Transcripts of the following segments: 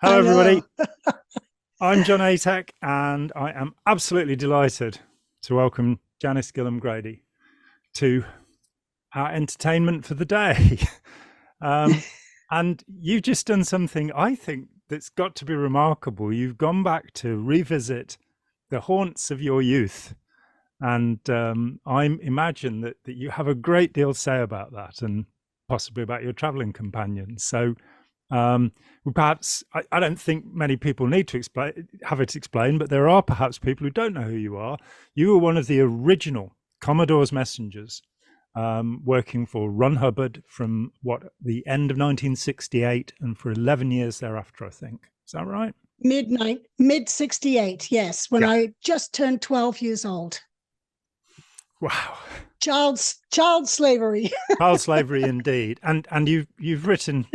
Hello, I everybody. know. I'm John Atek, and I am absolutely delighted to welcome Janis Gillham-Grady to our entertainment for the day. um, and you've just done something I think that's got to be remarkable. You've gone back to revisit the haunts of your youth, and I imagine that you have a great deal to say about that, and possibly about your travelling companions. So well, perhaps I don't think many people need to have it explained, but there are perhaps people who don't know who you are. You were one of the original Commodore's messengers, working for Hubbard from the end of 1968 and for 11 years thereafter, I think. Is that right? Mid 68, yes, when Yeah. I just turned 12 years old. Wow. Child slavery. Child slavery indeed. And you've written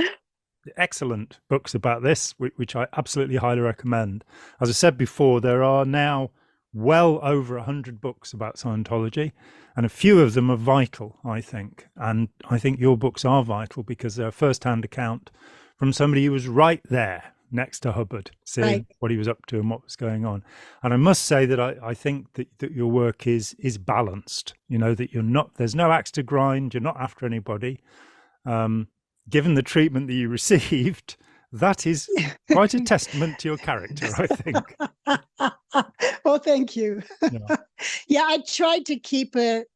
excellent books about this, which I absolutely highly recommend. As I said before, there are now well over 100 books about Scientology, and a few of them are vital, I think. And I think your books are vital because they're a first-hand account from somebody who was right there next to Hubbard, seeing Right. what he was up to and what was going on. And I must say that I think that your work is balanced. You know, that there's no axe to grind, you're not after anybody. Given the treatment that you received, that is quite a testament to your character, I think. Well, thank you. Yeah. Yeah, I tried to keep it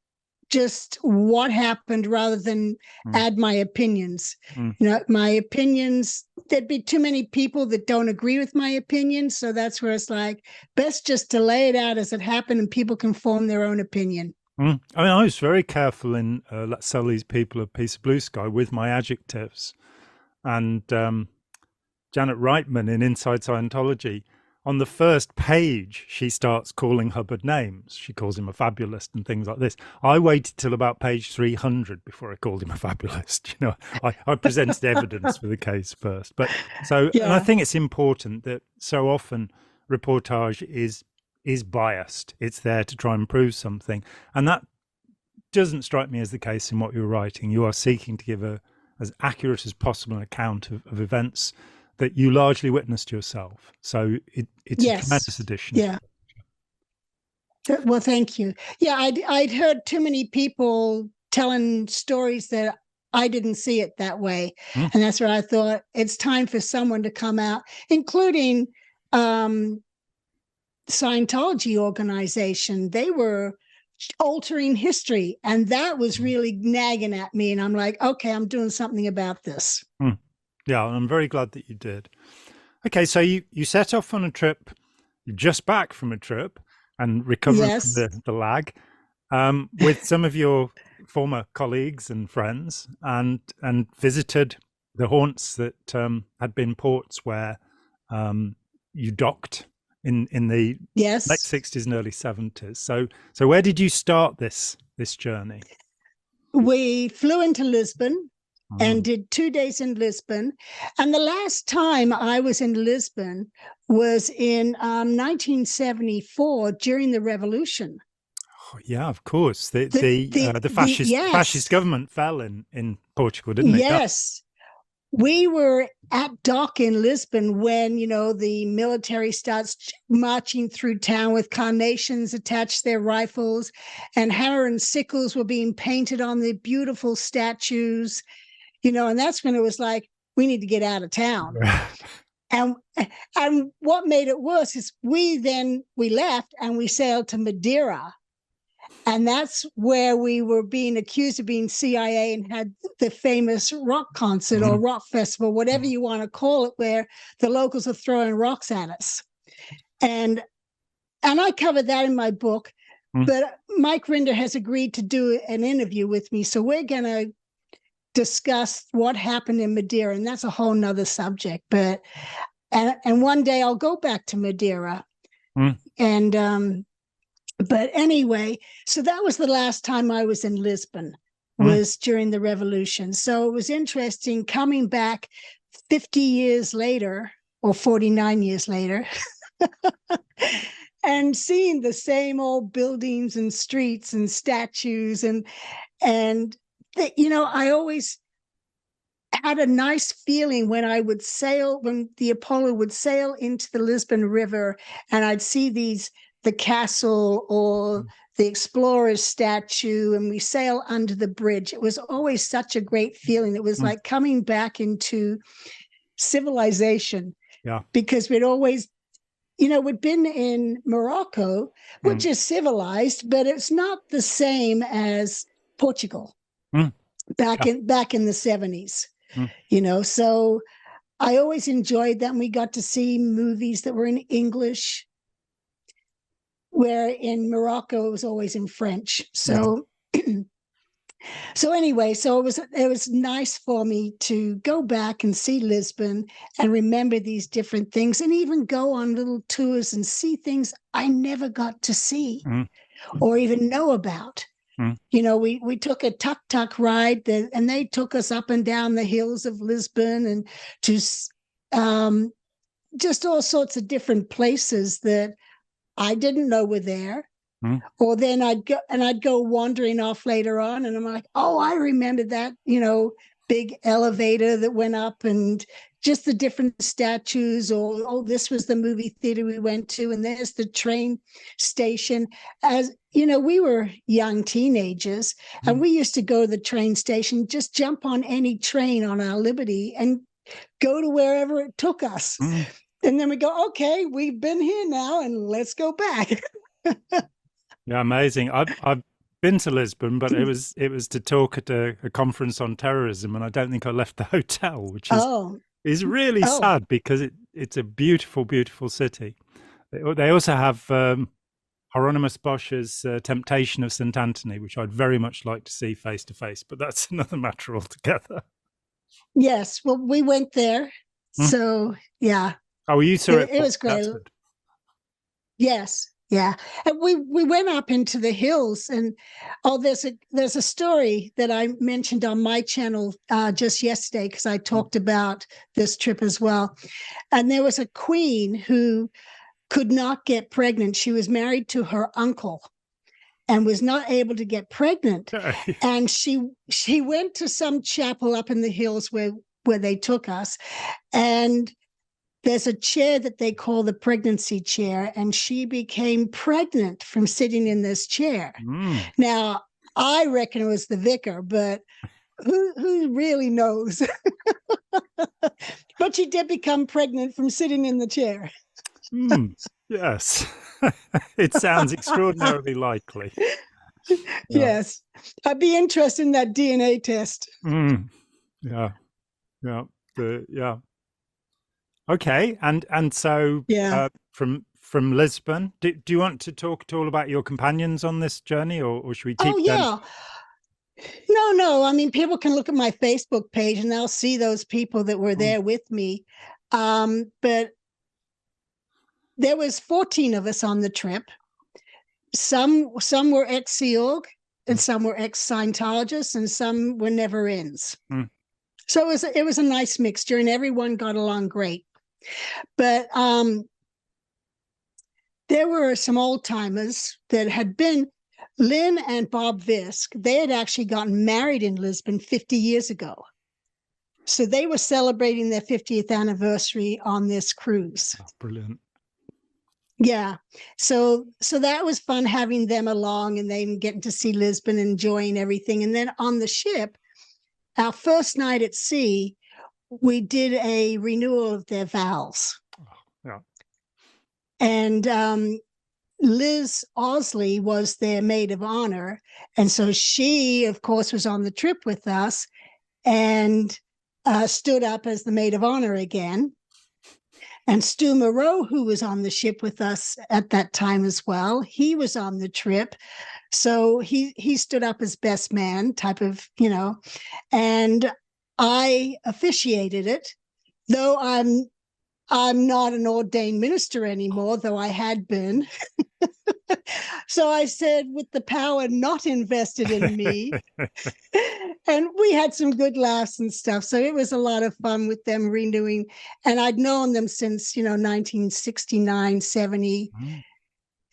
just what happened rather than Mm, add my opinions. mm. My opinions, there'd be too many people that don't agree with my opinions. So that's where it's like, best just to lay it out as it happened and people can form their own opinion. I mean, I was very careful in Let's Sell These People a Piece of Blue Sky with my adjectives. And Janet Reitman in Inside Scientology, on the first page, she starts calling Hubbard names. She calls him a fabulist and things like this. I waited till about page 300 before I called him a fabulist. You know, I presented evidence for the case first. But and I Yeah. think it's important that so often reportage is biased. It's there to try and prove something. And that doesn't strike me as the case in what you're writing. You are seeking to give as accurate as possible an account of events that you largely witnessed yourself. So it's a tremendous Yes. addition. Yeah. Well, thank you. Yeah, I'd heard too many people telling stories that I didn't see it that way. Mm, And that's where I thought it's time for someone to come out, including um, Scientology organization. They were altering history. And that was mm, really nagging at me. And I'm like, okay, I'm doing something about this. mm. Yeah, I'm very glad that you did. Okay, so you set off on a trip. You're just back from a trip and recovering from Yes. the lag, with some of your former colleagues and friends, and visited the haunts that had been ports where you docked in the late Yes. 60s and early 70s. So where did you start this journey? We flew into Lisbon and Mm. did 2 days in Lisbon. And the last time I was in Lisbon was in 1974 during the revolution. Oh, yeah, of course. The The the the uh, the the fascist yes, government fell in Portugal, didn't it? Yeah. yes. We were at dock in Lisbon when, the military starts marching through town with carnations attached to their rifles, and hammer and sickles were being painted on the beautiful statues, and that's when it was like, we need to get out of town. And and what made it worse is we left and we sailed to Madeira. And that's where we were being accused of being CIA and had the famous rock concert or Mhm. rock festival, whatever you want to call it, where the locals are throwing rocks at us. And I covered that in my book. Mm. But Mike Rinder has agreed to do an interview with me. So we're going to discuss what happened in Madeira. And that's a whole nother subject. And one day I'll go back to Madeira. Mm. And but anyway, so that was the last time I was in Lisbon, Mm. was during the revolution. So it was interesting coming back 50 years later or 49 years later and seeing the same old buildings and streets and statues and I always had a nice feeling when when the Apollo would sail into the Lisbon River, and I'd see the castle or the explorer's statue, and we sail under the bridge. It was always such a great feeling. It was like coming back into civilization. Yeah. Because we'd always, we'd been in Morocco, which is civilized, but it's not the same as Portugal back in the 70s. So I always enjoyed that. And we got to see movies that were in English, where in Morocco it was always in French. So so anyway, so it was nice for me to go back and see Lisbon and remember these different things, and even go on little tours and see things I never got to see or even know about. We took a tuk-tuk ride and they took us up and down the hills of Lisbon and to just all sorts of different places that I didn't know were there. Or then I'd go wandering off later on, and I'm like, oh, I remember that, big elevator that went up, and just the different statues, or, oh, this was the movie theater we went to, and there's the train station. As we were young teenagers, and we used to go to the train station, just jump on any train on our Liberty and go to wherever it took us. And then we go, okay, we've been here now, and let's go back. Yeah, amazing. I've been to Lisbon, but it was to talk at a conference on terrorism, and I don't think I left the hotel, which is really sad, because it's a beautiful, beautiful city. They also have Hieronymus Bosch's Temptation of St. Anthony, which I'd very much like to see face to face, but that's another matter altogether. Yes, well, we went there, so yeah. Oh, you saw it? It was great. Yes. Yeah, and we went up into the hills, and there's a story that I mentioned on my channel just yesterday, because I talked about this trip as well. And there was a queen who could not get pregnant. She was married to her uncle and was not able to get pregnant. And she went to some chapel up in the hills where they took us, and there's a chair that they call the pregnancy chair, and she became pregnant from sitting in this chair. Now, I reckon it was the vicar, but who really knows? But she did become pregnant from sitting in the chair. Yes, it sounds extraordinarily likely. Yes, I'd be interested in that DNA test. Yeah. Okay, and so from Lisbon, do you want to talk at all about your companions on this journey, or should we keep them? No. I mean, people can look at my Facebook page and they'll see those people that were there with me. But there was 14 of us on the trip. Some were ex-Sea Org, and some were ex-Scientologists, and some were never-ins. So it was a nice mixture, and everyone got along great. But there were some old timers that had been, Lynn and Bob Visk, they had actually gotten married in Lisbon 50 years ago. So they were celebrating their 50th anniversary on this cruise. Oh, brilliant. Yeah. So that was fun, having them along and them getting to see Lisbon, enjoying everything. And then on the ship, our first night at sea, we did a renewal of their vows. Yeah. And Liz Osley was their maid of honor. And so she, of course, was on the trip with us and stood up as the maid of honor again. And Stu Moreau, who was on the ship with us at that time as well, he was on the trip. So he stood up as best man type of, and I officiated it, though I'm not an ordained minister anymore, though I had been. So I said, with the power not invested in me. And we had some good laughs and stuff. So it was a lot of fun with them renewing. And I'd known them since, 1969, 70.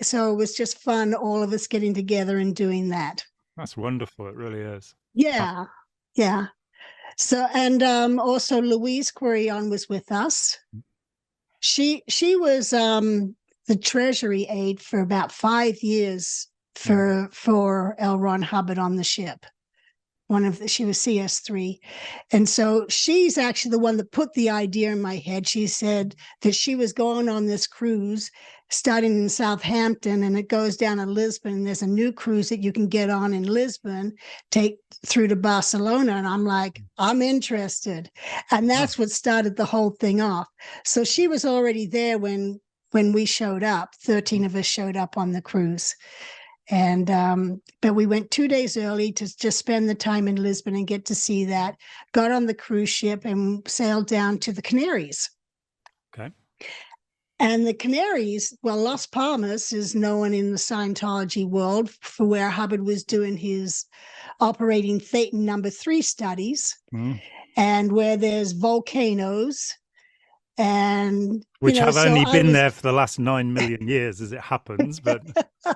So it was just fun, all of us getting together and doing that. That's wonderful. It really is. Yeah. Yeah. So, and also Louise Quirion was with us. She was the Treasury aide for about 5 years for L. Ron Hubbard on the ship. She was CS3. And so she's actually the one that put the idea in my head. She said that she was going on this cruise starting in Southampton, and it goes down to Lisbon. And there's a new cruise that you can get on in Lisbon, take through to Barcelona. And I'm like, I'm interested. And that's what started the whole thing off. So she was already there when we showed up. 13 of us showed up on the cruise. And but we went 2 days early to just spend the time in Lisbon and get to see that. Got on the cruise ship and sailed down to the Canaries. Okay. And the Canaries, well, Las Palmas is known in the Scientology world for where Hubbard was doing his operating Thetan number 3 studies, and where there's volcanoes. And which have only been there for the last 9 million years, as it happens, but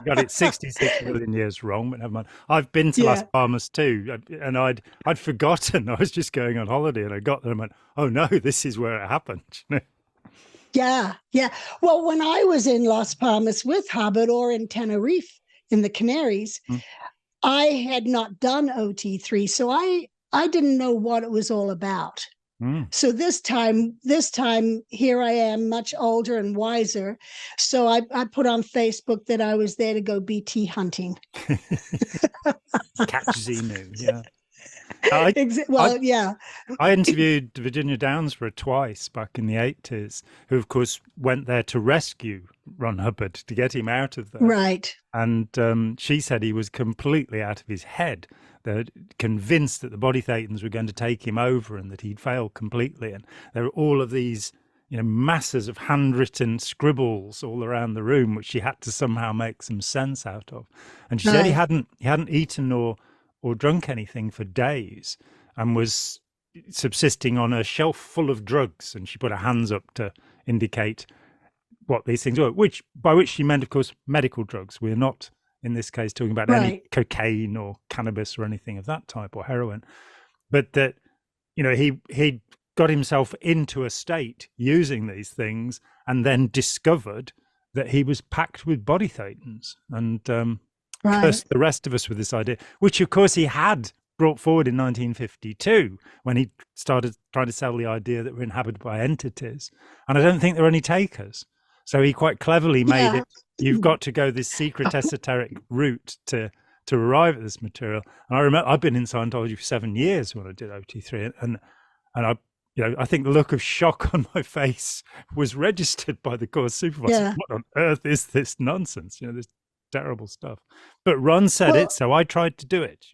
got it 66 million years wrong. But never mind. I've been to Las Palmas too, and I'd forgotten. I was just going on holiday, and I got there and went, "Oh no, this is where it happened." Yeah. Well, when I was in Las Palmas with Hubbard or in Tenerife in the Canaries, I had not done OT3, so I didn't know what it was all about. So this time here I am, much older and wiser. So I put on Facebook that I was there to go BT hunting. Catch Xenu, yeah. I interviewed Virginia Downsborough twice back in the 80s, who of course went there to rescue Ron Hubbard, to get him out of there. Right. And she said he was completely out of his head. They're convinced that the body thetans were going to take him over and that he'd failed completely. And there were all of these, masses of handwritten scribbles all around the room, which she had to somehow make some sense out of. And she said he hadn't eaten or drunk anything for days and was subsisting on a shelf full of drugs. And she put her hands up to indicate what these things were, by which she meant, of course, medical drugs. We're not, in this case, talking about any cocaine or cannabis or anything of that type, or heroin, but that, he got himself into a state using these things and then discovered that he was packed with body thetans and cursed the rest of us with this idea, which of course he had brought forward in 1952 when he started trying to sell the idea that we're inhabited by entities. And I don't think there are any takers. So he quite cleverly made it, you've got to go this secret esoteric route to arrive at this material. And I remember I've been in Scientology for 7 years when I did OT3, and I think the look of shock on my face was registered by the course supervisor. What on earth is this nonsense? This terrible stuff. But Ron said it, so I tried to do it.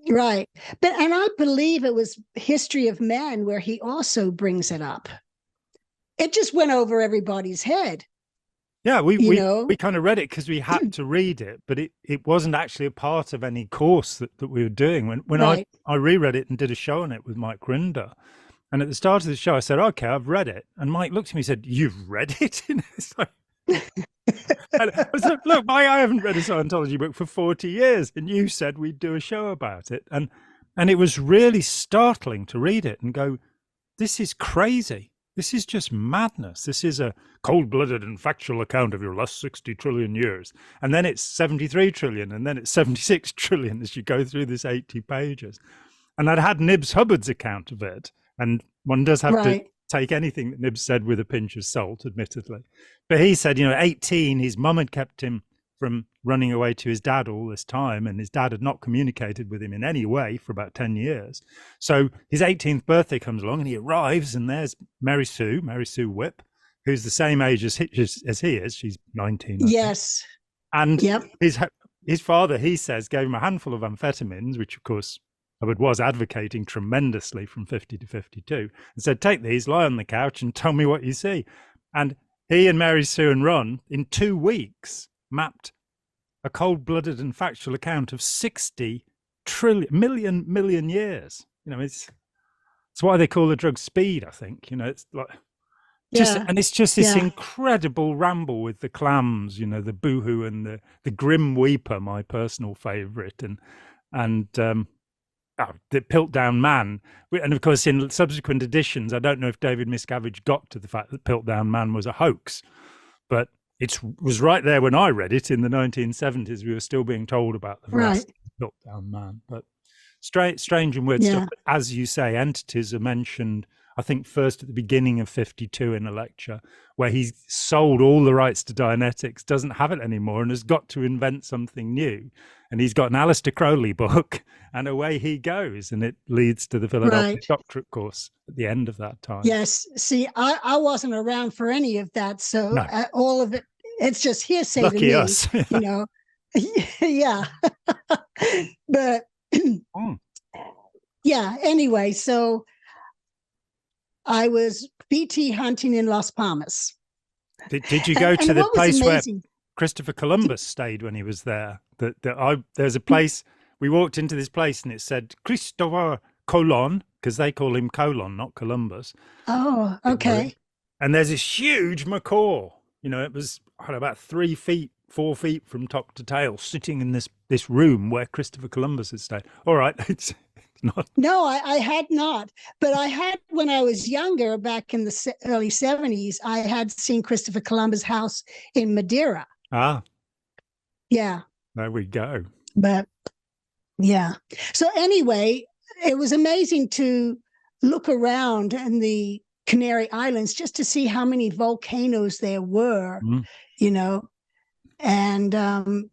Right, and I believe it was History of Man where he also brings it up. It just went over everybody's head. Yeah, we kind of read it because we had to read it, but it wasn't actually a part of any course that we were doing. When I reread it and did a show on it with Mike Rinder, and at the start of the show I said, "Okay, I've read it," and Mike looked at me and said, "You've read it?" It's like, and I said, "Look, I haven't read a Scientology book for 40 years, and you said we'd do a show about it," and it was really startling to read it and go, "This is crazy. This is just madness. This is a cold-blooded and factual account of your last 60 trillion years. And then it's 73 trillion, and then it's 76 trillion as you go through this 80 pages. And I'd had Nibs Hubbard's account of it. And one does have to take anything that Nibs said with a pinch of salt, admittedly. But he said, 18, his mum had kept him from running away to his dad all this time, and his dad had not communicated with him in any way for about 10 years. So his 18th birthday comes along and he arrives, and there's Mary Sue Whipp, who's the same age as he is. She's 19. Yes. And his father, he says, gave him a handful of amphetamines, which of course Hubbard was advocating tremendously from 50 to 52, and said, "Take these, lie on the couch and tell me what you see." And he and Mary Sue and Ron, in 2 weeks, mapped a cold-blooded and factual account of 60 million years. It's why they call the drug speed, I think. It's like and it's just this incredible ramble with the clams, the boohoo and the grim weeper, my personal favorite, and the Piltdown Man. And of course, in subsequent editions, I don't know if David Miscavige got to the fact that Piltdown Man was a hoax, but it was right there when I read it in the 1970s. We were still being told about the veracity of Piltdown Man. But strange and weird stuff. But as you say, entities are mentioned, I think, first at the beginning of 52 in a lecture, where he sold all the rights to Dianetics, doesn't have it anymore, and has got to invent something new. And he's got an Aleister Crowley book, and away he goes. And it leads to the Philadelphia Doctorate course at the end of that time. Yes. See, I wasn't around for any of that. So all of it, it's just hearsay Lucky to me, us. you know. Yeah. But yeah, anyway, so I was BT hunting in Las Palmas. Did you go to the place where Christopher Columbus stayed when he was there? There's a place, we walked into this place and it said Christopher Colon, because they call him Colon, not Columbus. Oh, okay. And there's this huge macaw, you know, it was about 3 feet, 4 feet from top to tail, sitting in this room where Christopher Columbus had stayed. All right, it's not. No, I had not. But I had, when I was younger, back in the early 70s, I had seen Christopher Columbus' house in Madeira. Ah. Yeah. There we go. But yeah. So anyway, it was amazing to look around in the Canary Islands just to see how many volcanoes there were, you know. And then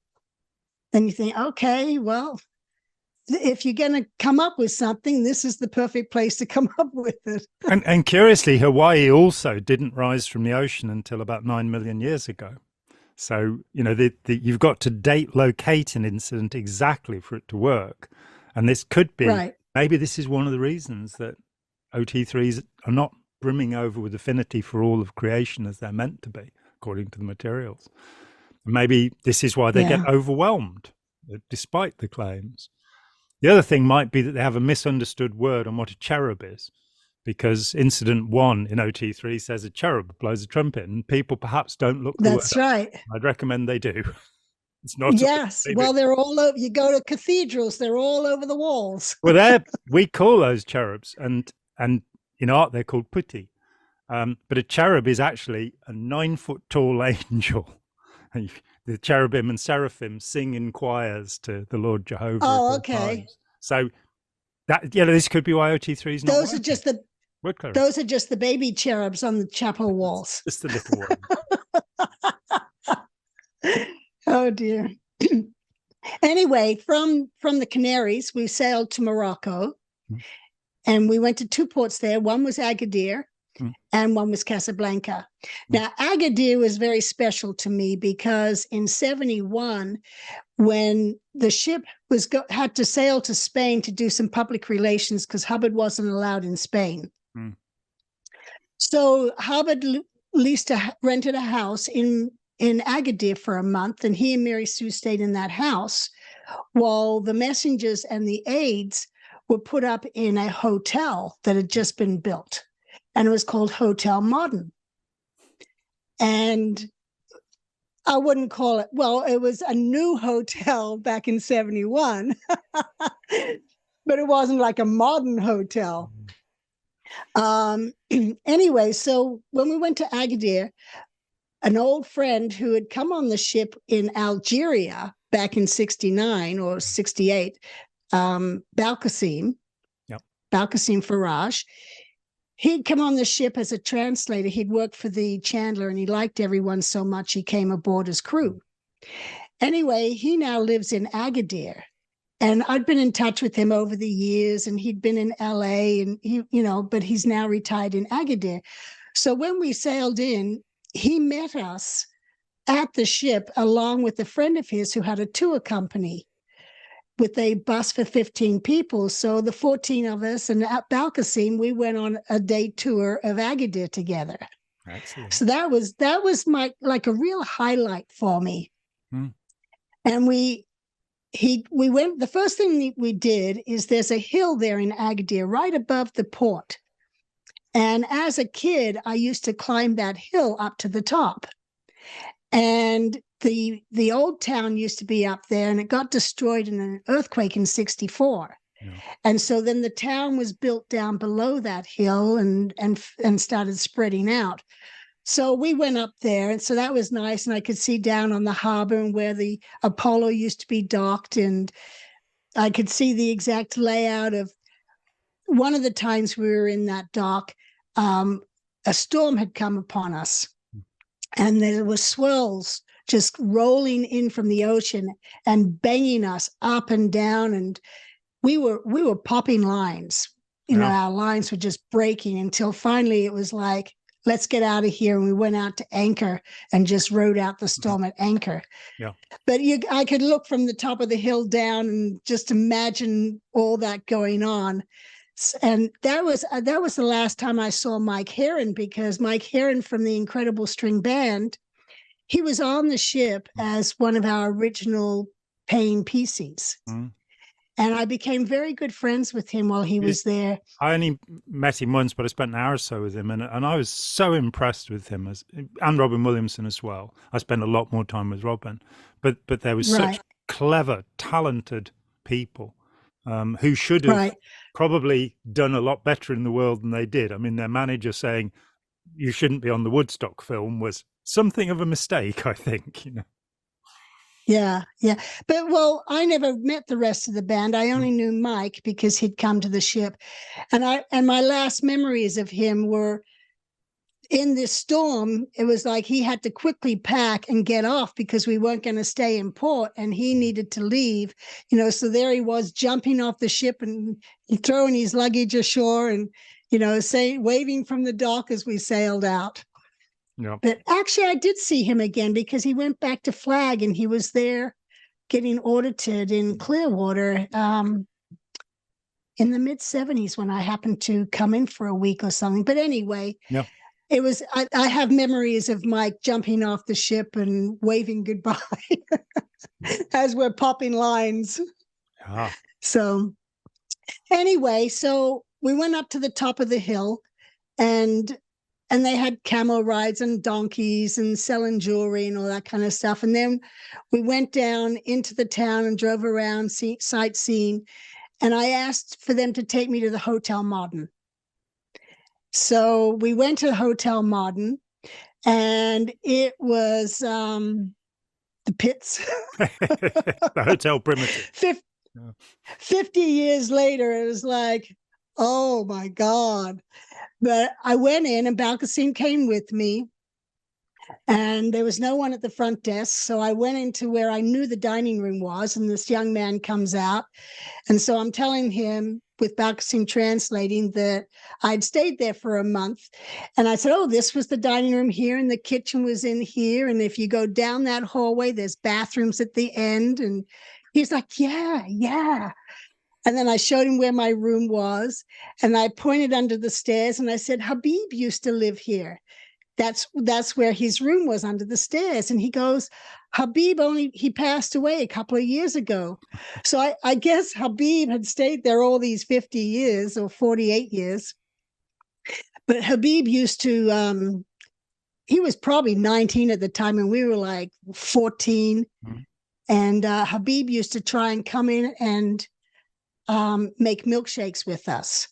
you think, okay, well, if you're going to come up with something, this is the perfect place to come up with it. And curiously, Hawaii also didn't rise from the ocean until about 9 million years ago. So, you know, you've got to locate an incident exactly for it to work. And this could be, maybe this is one of the reasons that OT3s are not brimming over with affinity for all of creation as they're meant to be, according to the materials. And maybe this is why they get overwhelmed, despite the claims. The other thing might be that they have a misunderstood word on what a cherub is, because incident 1 in OT3 says a cherub blows a trumpet, and people perhaps don't look the That's word right. up. I'd recommend they do. It's not. Yes. Well, they're all over. You go to cathedrals, they're all over the walls. Well, we call those cherubs, and in art they're called putti. But a cherub is actually a 9-foot tall angel. The cherubim and seraphim sing in choirs to the Lord Jehovah. Oh, okay. Times. So that, this could be why OT3 is not. Those are just the baby cherubs on the chapel walls. Just the little one. Oh dear. Anyway, from the Canaries, we sailed to Morocco, and we went to 2 ports there. One was Agadir, and one was Casablanca. Now, Agadir was very special to me because in 71, when the ship had to sail to Spain to do some public relations because Hubbard wasn't allowed in Spain. So Hubbard rented a house in Agadir for a month, and he and Mary Sue stayed in that house while the messengers and the aides were put up in a hotel that had just been built, and it was called Hotel Modern. And I wouldn't call it, well, it was a new hotel back in 71, but it wasn't like a modern hotel. Anyway, so when we went to Agadir, an old friend who had come on the ship in Algeria back in 69 or 68, Balkasim Faraj, he'd come on the ship as a translator. He'd worked for the Chandler, and he liked everyone so much he came aboard as crew. Anyway, he now lives in Agadir, and I'd been in touch with him over the years, and he'd been in LA, and but he's now retired in Agadir. So when we sailed in, he met us at the ship along with a friend of his who had a tour company with a bus for 15 people. So the 14 of us, and at Balkasim, we went on a day tour of Agadir together. Excellent. So that was my, like, a real highlight for me. And we went, the first thing we did is there's a hill there in Agadir right above the port. And as a kid, I used to climb that hill up to the top. And the old town used to be up there, and it got destroyed in an earthquake in 64. Yeah. And so then the town was built down below that hill and started spreading out. So we went up there, and so that was nice. And I could see down on the harbor and where the Apollo used to be docked, and I could see the exact layout of one of the times we were in that dock. A storm had come upon us, and there were swirls just rolling in from the ocean and banging us up and down, and we were popping lines. You know, our lines were just breaking until finally it was like, let's get out of here. And we went out to anchor and just rode out the storm at anchor. Yeah. But I could look from the top of the hill down and just imagine all that going on. And that was the last time I saw Mike Heron, because Mike Heron from the Incredible String Band, he was on the ship as one of our original paying PCs. Mm. And I became very good friends with him while he was there. I only met him once, but I spent an hour or so with him, and I was so impressed with him, and Robin Williamson as well. I spent a lot more time with Robin, but there was such clever, talented people who should have probably done a lot better in the world than they did. I mean, their manager saying you shouldn't be on the Woodstock film was something of a mistake, I think. You know. Yeah. But, well, I never met the rest of the band. I only knew Mike because he'd come to the ship. And my last memories of him were in this storm. It was like he had to quickly pack and get off because we weren't going to stay in port, and he needed to leave, you know. So there he was jumping off the ship and throwing his luggage ashore and, you know, waving from the dock as we sailed out. Yeah. But actually, I did see him again because he went back to Flag and he was there getting audited in Clearwater in the mid-'70s when I happened to come in for a week or something. But anyway, it was. I have memories of Mike jumping off the ship and waving goodbye as we're popping lines. So anyway, so we went up to the top of the hill, and they had camel rides and donkeys and selling jewelry and all that kind of stuff. And then we went down into the town and drove around sightseeing. And I asked for them to take me to the Hotel Modern. So we went to the Hotel Modern, and it was the pits. The Hotel Primitive. 50 years later, it was like, oh, my God. But I went in, and Balkacine came with me, and there was no one at the front desk. So I went into where I knew the dining room was, and this young man comes out. And so I'm telling him, with Balkacine translating, that I'd stayed there for a month. And I said, oh, this was the dining room here, and the kitchen was in here. And if you go down that hallway, there's bathrooms at the end. And he's like, yeah. And then I showed him where my room was, and I pointed under the stairs, and I said, Habib used to live here. That's where his room was, under the stairs. And he goes, Habib he passed away a couple of years ago. So I guess Habib had stayed there all these 50 years or 48 years. But Habib used to, he was probably 19 at the time, and we were like 14. Mm-hmm. And Habib used to try and come in and make milkshakes with us,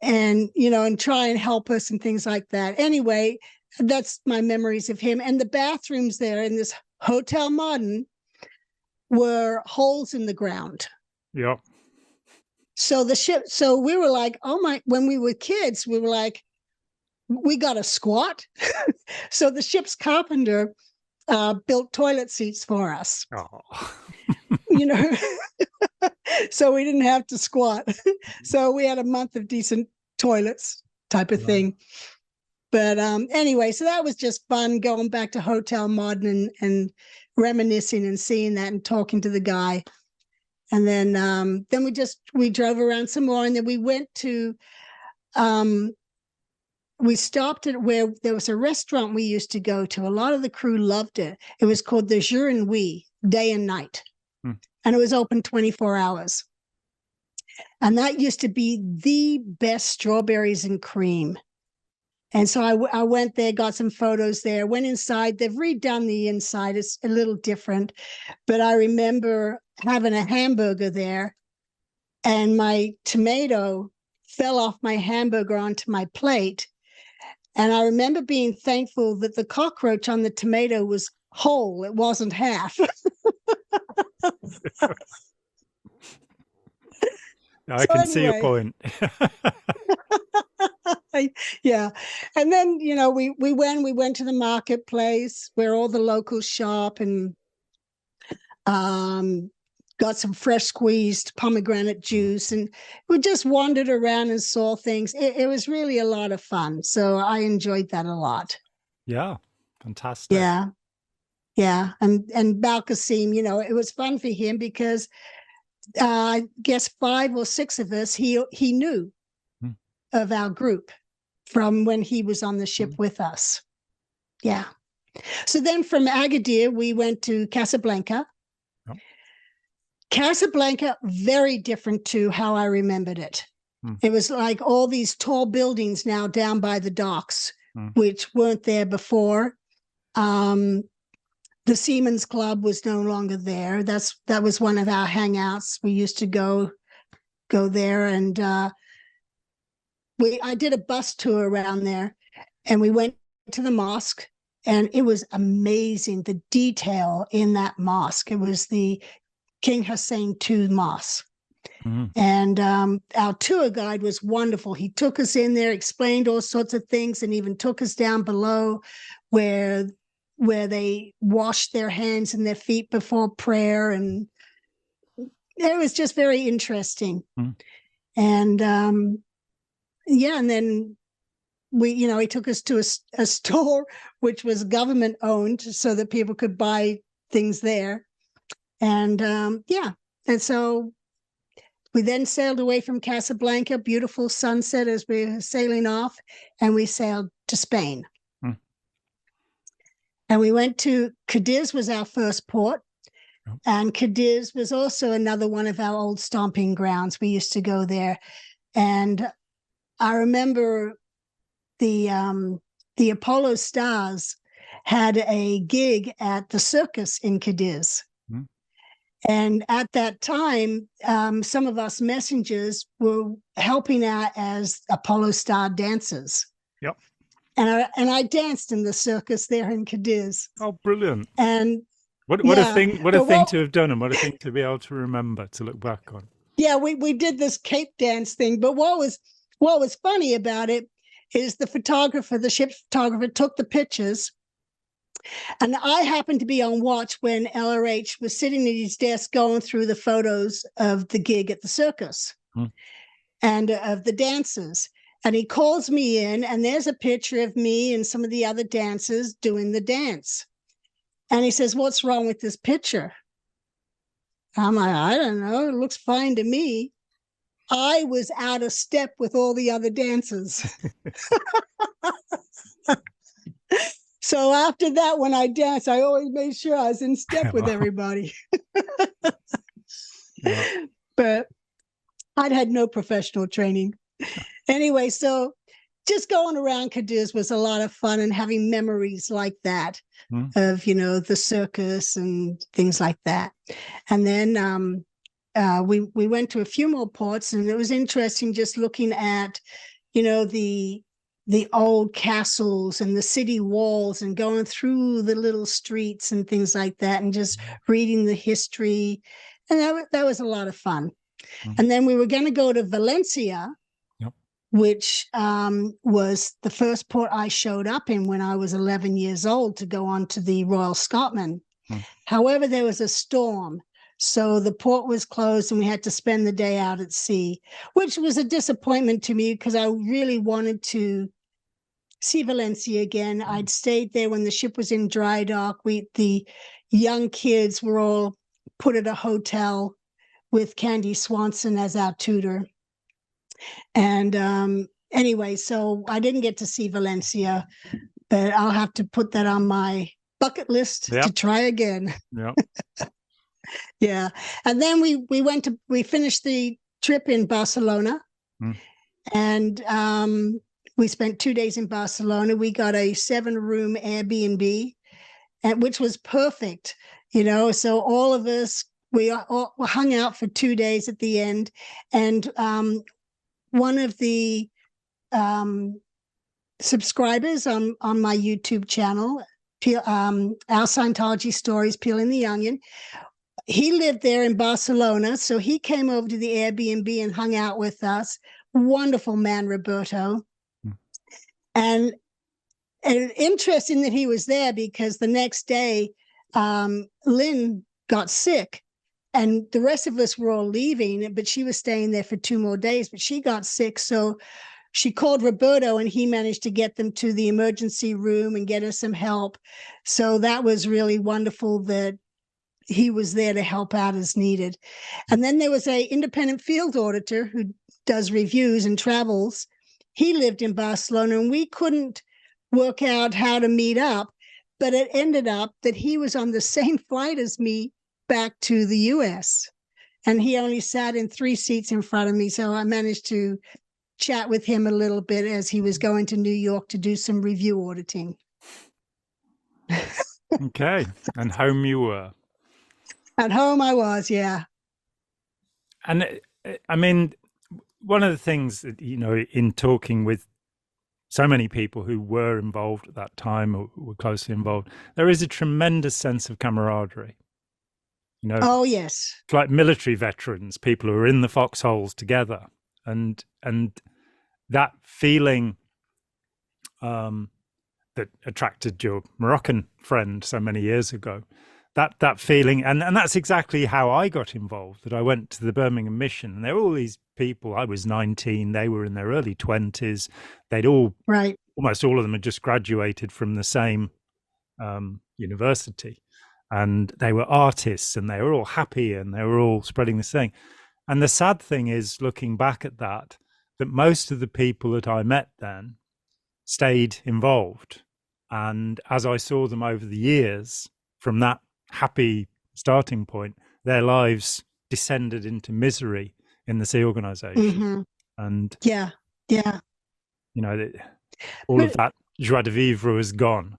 and, you know, and try and help us and things like that. Anyway, that's my memories of him. And the bathrooms there in this Hotel Modern were holes in the ground. Yeah. So we were like, oh my, when we were kids, we were like, we got a squat. So the ship's carpenter built toilet seats for us. Oh. You know, so we didn't have to squat. So we had a month of decent toilets type of thing. But anyway, so that was just fun, going back to Hotel Modern and reminiscing and seeing that and talking to the guy. And then we drove around some more, and then we went to we stopped at where there was a restaurant we used to go to. A lot of the crew loved it. It was called the Jour et Nuit, day and night. And it was open 24 hours. And that used to be the best strawberries and cream. And so I went there, got some photos there, went inside. They've redone the inside. It's a little different. But I remember having a hamburger there and my tomato fell off my hamburger onto my plate. And I remember being thankful that the cockroach on the tomato was whole. It wasn't half. I can see your point. Yeah. And then, we went to the marketplace where all the locals shop, and got some fresh squeezed pomegranate juice, and we just wandered around and saw things. It was really a lot of fun. So I enjoyed that a lot. Yeah. Fantastic. Yeah. Yeah. And Balkasim, it was fun for him because I guess 5 or 6 of us, he knew of our group from when he was on the ship with us. Yeah. So then from Agadir, we went to Casablanca. Yep. Casablanca, very different to how I remembered it. It was like all these tall buildings now down by the docks, which weren't there before. The Seamen's Club was no longer there. That was one of our hangouts. We used to go there, and I did a bus tour around there, and we went to the mosque, and it was amazing, the detail in that mosque. It was the King Hussein II Mosque. And our tour guide was wonderful. He took us in there, explained all sorts of things, and even took us down below where they washed their hands and their feet before prayer. And it was just very interesting. And and then he took us to a store which was government owned so that people could buy things there. And and so we then sailed away from Casablanca, beautiful sunset as we were sailing off, and we sailed to Spain. And we went to Cadiz, was our first port. And Cadiz was also another one of our old stomping grounds. We used to go there. And I remember the Apollo Stars had a gig at the circus in Cadiz. And at that time, some of us messengers were helping out as Apollo Star dancers. Yep. And I danced in the circus there in Cadiz. Oh, brilliant! And what a thing to have done, and what a thing to be able to remember, to look back on. Yeah, we did this cape dance thing, but what was funny about it is the ship's photographer took the pictures, and I happened to be on watch when LRH was sitting at his desk going through the photos of the gig at the circus and of the dancers. And he calls me in, and there's a picture of me and some of the other dancers doing the dance. And he says, "What's wrong with this picture?" I'm like, "I don't know. It looks fine to me." I was out of step with all the other dancers. So after that, when I danced, I always made sure I was in step with everybody. But I'd had no professional training. Anyway, so just going around Cadiz was a lot of fun, and having memories like that of, the circus and things like that. And then we went to a few more ports, and it was interesting just looking at, the old castles and the city walls, and going through the little streets and things like that, and just reading the history. And that was a lot of fun. And then we were going to go to Valencia, which was the first port I showed up in when I was 11 years old, to go on to the Royal Scotsman. However, there was a storm, so the port was closed, and we had to spend the day out at sea, which was a disappointment to me because I really wanted to see Valencia again. I'd stayed there when the ship was in dry dock. The young kids were all put at a hotel with Candy Swanson as our tutor. And anyway, so I didn't get to see Valencia, but I'll have to put that on my bucket list to try again. Yeah. And then we finished the trip in Barcelona, and we spent 2 days in Barcelona. We got a 7-room Airbnb, which was perfect, so all of us We all hung out for 2 days at the end, and one of the subscribers on my YouTube channel, Our Scientology Stories, Peeling the Onion, he lived there in Barcelona, so he came over to the Airbnb and hung out with us. Wonderful man, Roberto. And interesting that he was there, because the next day, Lynn got sick, and the rest of us were all leaving, but she was staying there for 2 more days, but she got sick. So she called Roberto, and he managed to get them to the emergency room and get her some help. So that was really wonderful that he was there to help out as needed. And then there was an independent field auditor who does reviews and travels. He lived in Barcelona, and we couldn't work out how to meet up, but it ended up that he was on the same flight as me back to the US, and he only sat in 3 seats in front of me. So I managed to chat with him a little bit as he was going to New York to do some review auditing. Okay. And home you were. At home I was, yeah. And I mean, one of the things that, you know, in talking with so many people who were involved at that time or were closely involved, there is a tremendous sense of camaraderie. You know, oh yes, it's like military veterans, people who are in the foxholes together, and that feeling that attracted your Moroccan friend so many years ago, that feeling, and that's exactly how I got involved. That I went to the Birmingham mission, and there were all these people. I was 19; they were in their early 20s. They'd all, right, almost all of them, had just graduated from the same university. And they were artists, and they were all happy, and they were all spreading this thing. And the sad thing is, looking back at that most of the people that I met then stayed involved. And as I saw them over the years, from that happy starting point, their lives descended into misery in the sea organization. Mm-hmm. And yeah, you know, all of that joie de vivre was gone.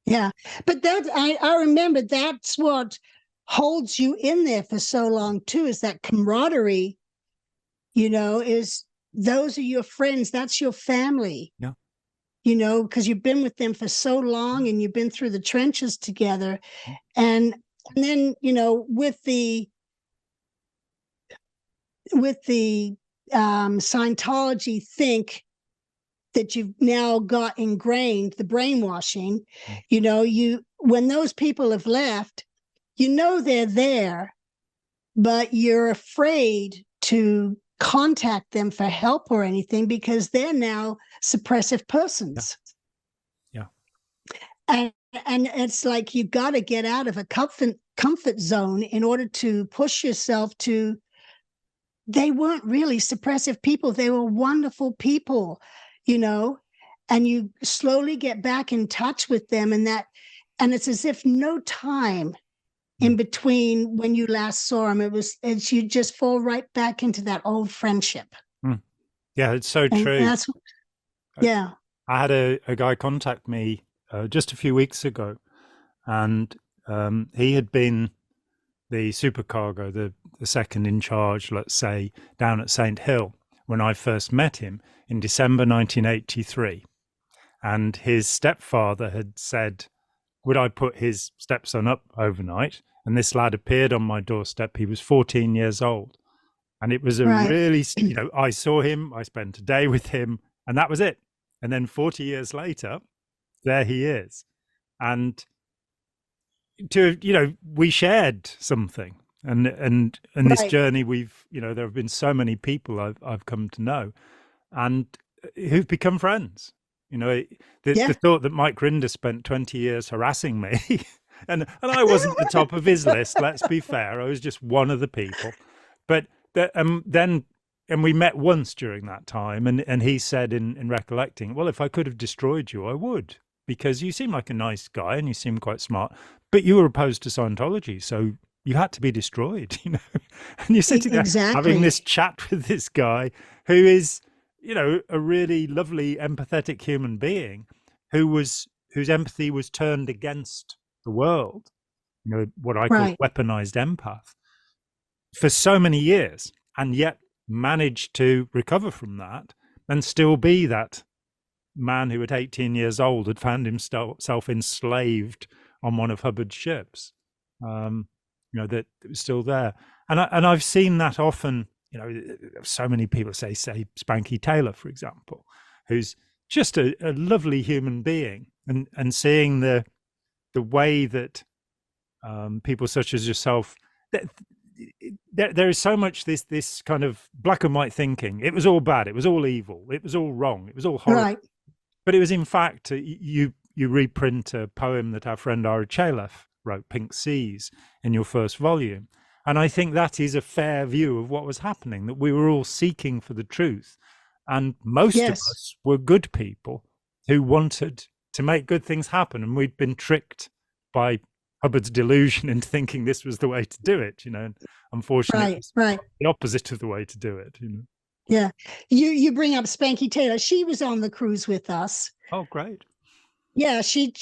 Yeah, but that I remember, that's what holds you in there for so long too, is that camaraderie. You know, is those are your friends, that's your family. Yeah. You know, because you've been with them for so long, and you've been through the trenches together. And then, you know, with the Scientology think that you've now got ingrained, the brainwashing, you know, when those people have left, you know they're there, but you're afraid to contact them for help or anything, because they're now suppressive persons. Yeah. And it's like you've got to get out of a comfort zone in order to push yourself to. They weren't really suppressive people. They were wonderful people, you know, and you slowly get back in touch with them, and it's as if no time in between when you last saw them. It's you just fall right back into that old friendship. Yeah, it's so true. Yeah. I had a guy contact me just a few weeks ago, and he had been the supercargo, the second in charge, let's say, down at St. Hill when I first met him in December 1983. And his stepfather had said, would I put his stepson up overnight? And this lad appeared on my doorstep. He was 14 years old. And it was really, you know, I saw him, I spent a day with him, and that was it. And then 40 years later, there he is. And you know, we shared something, and this journey, we've, you know, there have been so many people I've come to know, and who've become friends. You know, the thought that Mike Rinder spent 20 years harassing me, and I wasn't the top of his list. Let's be fair, I was just one of the people. But then we met once during that time, and he said in recollecting, well, if I could have destroyed you, I would. Because you seem like a nice guy and you seem quite smart, but you were opposed to Scientology, so you had to be destroyed, you know. And you're sitting there having this chat with this guy who is, you know, a really lovely, empathetic human being whose empathy was turned against the world, what I call weaponized empath for so many years, and yet managed to recover from that and still be that man who at 18 years old had found himself enslaved on one of Hubbard's ships, that was still there. And I've seen that often, so many people say Spanky Taylor, for example, who's just a lovely human being, and seeing the way that people such as yourself, there is so much this kind of black and white thinking. It was all bad. It was all evil. It was all wrong. It was all horrible. Right. But it was, in fact, you reprint a poem that our friend Ira Chalef wrote, Pink Seas, in your first volume. And I think that is a fair view of what was happening, that we were all seeking for the truth. And most of us were good people who wanted to make good things happen. And we'd been tricked by Hubbard's delusion into thinking this was the way to do it, and unfortunately it's the opposite of the way to do it. Yeah. You bring up Spanky Taylor. She was on the cruise with us. Oh, great. Yeah, she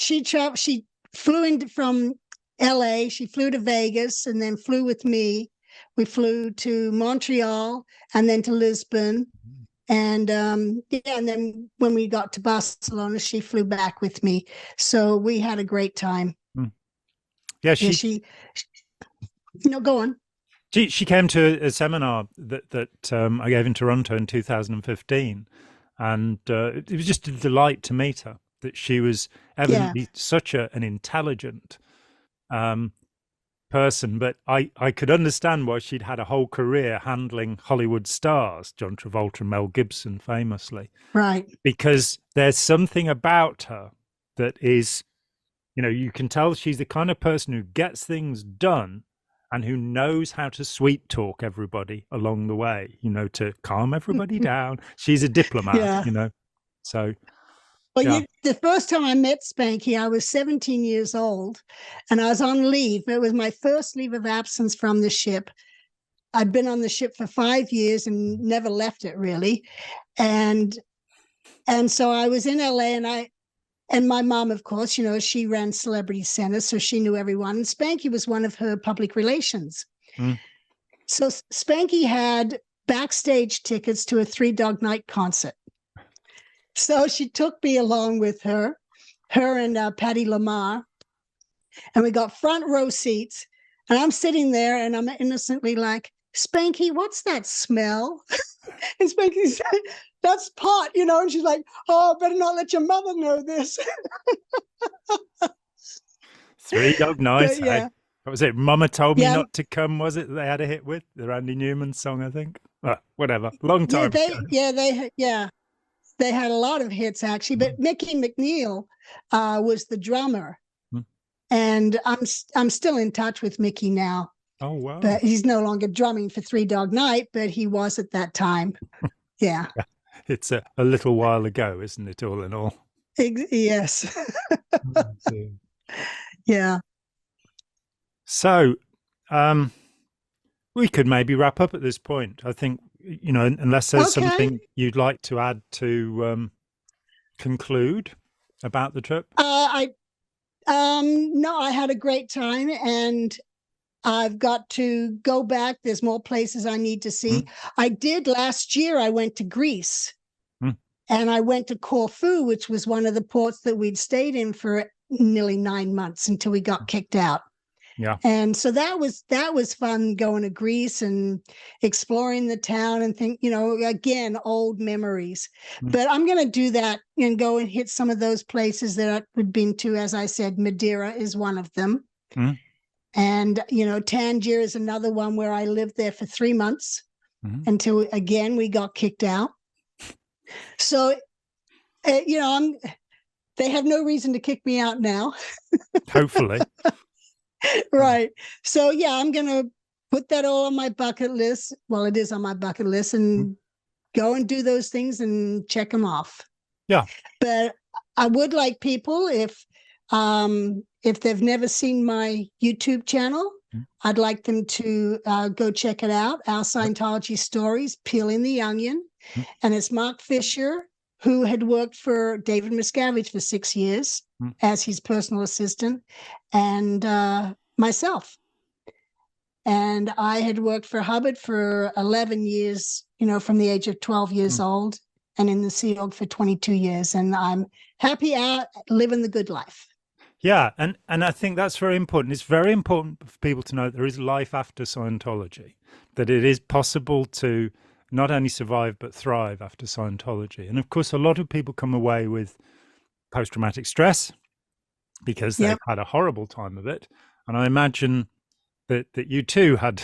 flew in from LA, she flew to Vegas and then flew with me. We flew to Montreal and then to Lisbon. And and then when we got to Barcelona, she flew back with me. So we had a great time. Yeah, go on. She came to a seminar that I gave in Toronto in 2015, and it was just a delight to meet her. That she was evidently such an intelligent person, but I could understand why she'd had a whole career handling Hollywood stars, John Travolta and Mel Gibson famously. Right. Because there's something about her that is, you can tell she's the kind of person who gets things done and who knows how to sweet talk everybody along the way, to calm everybody down. She's a diplomat, so. Well, the first time I met Spanky, I was 17 years old and I was on leave. It was my first leave of absence from the ship. I'd been on the ship for 5 years and never left it really. And so I was in LA and my mom, of course, she ran Celebrity Center, so she knew everyone. And Spanky was one of her public relations. So Spanky had backstage tickets to a Three Dog Night concert. So she took me along with her and Patty Lamar, and we got front row seats. And I'm sitting there, and I'm innocently like, Spanky, what's that smell? And Spanky said, that's pot, and she's like, oh, I better not let your mother know this. Three Dog Night, What was it? Mama Told Me Not to Come, was it? They had a hit with the Randy Newman song, I think. Whatever, long time ago. They had a lot of hits, actually, but Mickey McNeil was the drummer. And I'm still in touch with Mickey now. Oh, wow. But he's no longer drumming for Three Dog Night, but he was at that time. Yeah. It's a little while ago, isn't it, all in all? Yes. Yeah. So we could maybe wrap up at this point. I think, unless there's something you'd like to add to conclude about the trip. No, I had a great time and I've got to go back. There's more places I need to see. I did last year. I went to Greece and I went to Corfu, which was one of the ports that we'd stayed in for nearly 9 months until we got kicked out. Yeah. And so that was fun, going to Greece and exploring the town and think, again, old memories. But I'm going to do that and go and hit some of those places that I've been to. As I said, Madeira is one of them. And, Tangier is another one where I lived there for 3 months until, again, we got kicked out. So, they have no reason to kick me out now. Hopefully. Right. So, I'm going to put that all on my bucket list. Well, it is on my bucket list, and go and do those things and check them off. Yeah. But I would like people, if they've never seen my YouTube channel, I'd like them to go check it out. Our Scientology Stories, Peeling the Onion. And it's Mark Fisher, who had worked for David Miscavige for 6 years as his personal assistant. And myself. And I had worked for Hubbard for 11 years, from the age of 12 years old, and in the Sea Org for 22 years. And I'm happy out living the good life. Yeah, and I think that's very important. It's very important for people to know there is life after Scientology, that it is possible to not only survive but thrive after Scientology. And of course, a lot of people come away with post-traumatic stress because they've had a horrible time of it. And I imagine that you too had,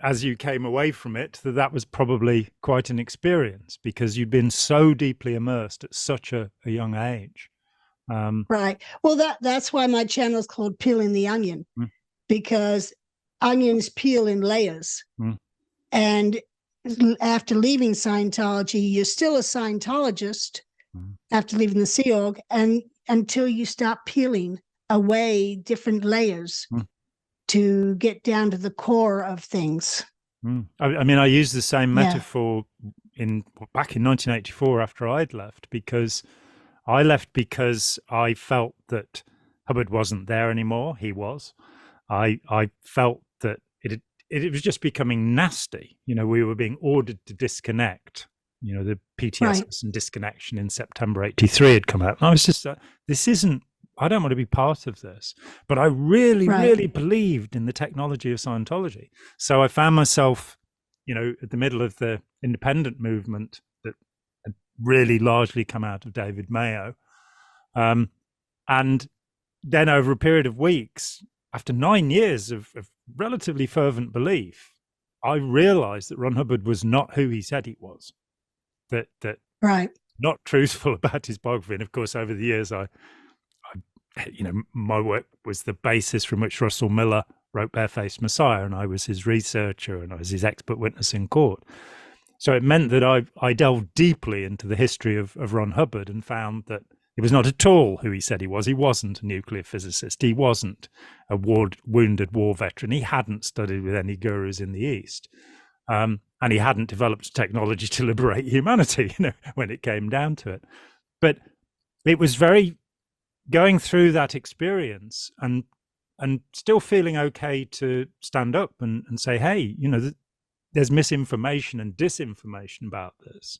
as you came away from it, that was probably quite an experience because you'd been so deeply immersed at such a young age. Right. Well, that's why my channel is called Peeling the Onion, because onions peel in layers. And after leaving Scientology, you're still a Scientologist after leaving the Sea Org, and until you start peeling away different layers to get down to the core of things. I mean, I used the same metaphor back in 1984 after I'd left, because I left because I felt that Hubbard wasn't there anymore. He was. I felt that it was just becoming nasty. We were being ordered to disconnect. The PTSS and disconnection in September '83 had come out. And I was just, I don't want to be part of this. But I really, really believed in the technology of Scientology. So I found myself, at the middle of the independent movement that had really largely come out of David Mayo. And then over a period of weeks, after 9 years of relatively fervent belief, I realized that Ron Hubbard was not who he said he was. That not truthful about his biography. And of course, over the years, my work was the basis from which Russell Miller wrote Barefaced Messiah, and I was his researcher and I was his expert witness in court. So it meant that I delved deeply into the history of Ron Hubbard and found that he was not at all who he said he was. He wasn't a nuclear physicist. He wasn't a wounded war veteran. He hadn't studied with any gurus in the East. And he hadn't developed technology to liberate humanity, when it came down to it. But it was very going through that experience and still feeling okay to stand up and say, hey, there's misinformation and disinformation about this.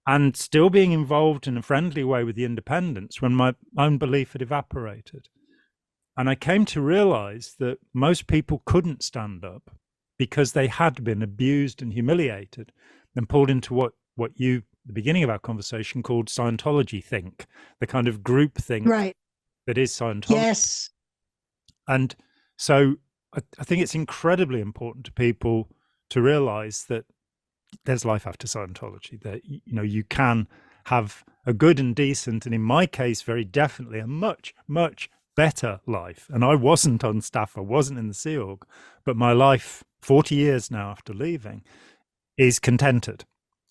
And still being involved in a friendly way with the independents when my own belief had evaporated. And I came to realize that most people couldn't stand up because they had been abused and humiliated and pulled into what you, the beginning of our conversation, called Scientology think, the kind of group think that is Scientology. Yes. And so I think it's incredibly important to people to realize that there's life after Scientology, that, you can have a good and decent, and in my case, very definitely a much, much better life. And I wasn't on staff, I wasn't in the Sea Org, but my life 40 years now after leaving is contented.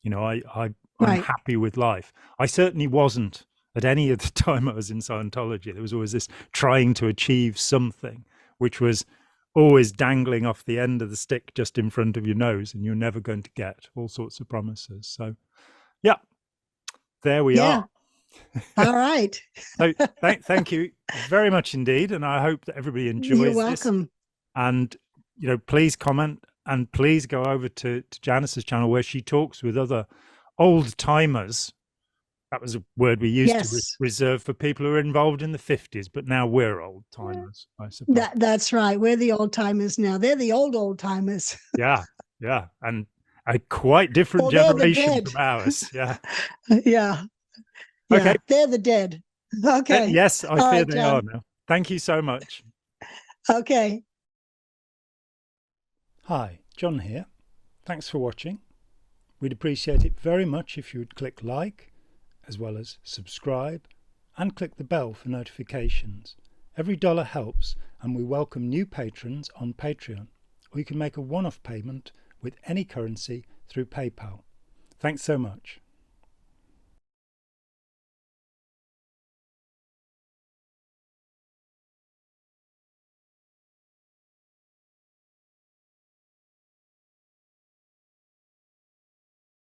I'm happy with life. I certainly wasn't at any of the time I was in Scientology. There was always this trying to achieve something, which was always dangling off the end of the stick just in front of your nose, and you're never going to get all sorts of promises. So, yeah, there we are. All right. So thank you very much indeed. And I hope that everybody enjoys this. You're welcome. And, please comment and please go over to Janis's channel where she talks with other old timers. That was a word we used to reserve for people who are involved in the 50s, but now we're old timers, I suppose. That's right. We're the old timers now. They're the old timers. Yeah. And a quite different generation from ours. Yeah. Yeah. Okay. They're the dead. Okay. Yes, I fear they are now. Thank you so much. Okay. Hi, John here. Thanks for watching. We'd appreciate it very much if you would click like, as well as subscribe, and click the bell for notifications. Every dollar helps, and we welcome new patrons on Patreon, or you can make a one-off payment with any currency through PayPal. Thanks so much.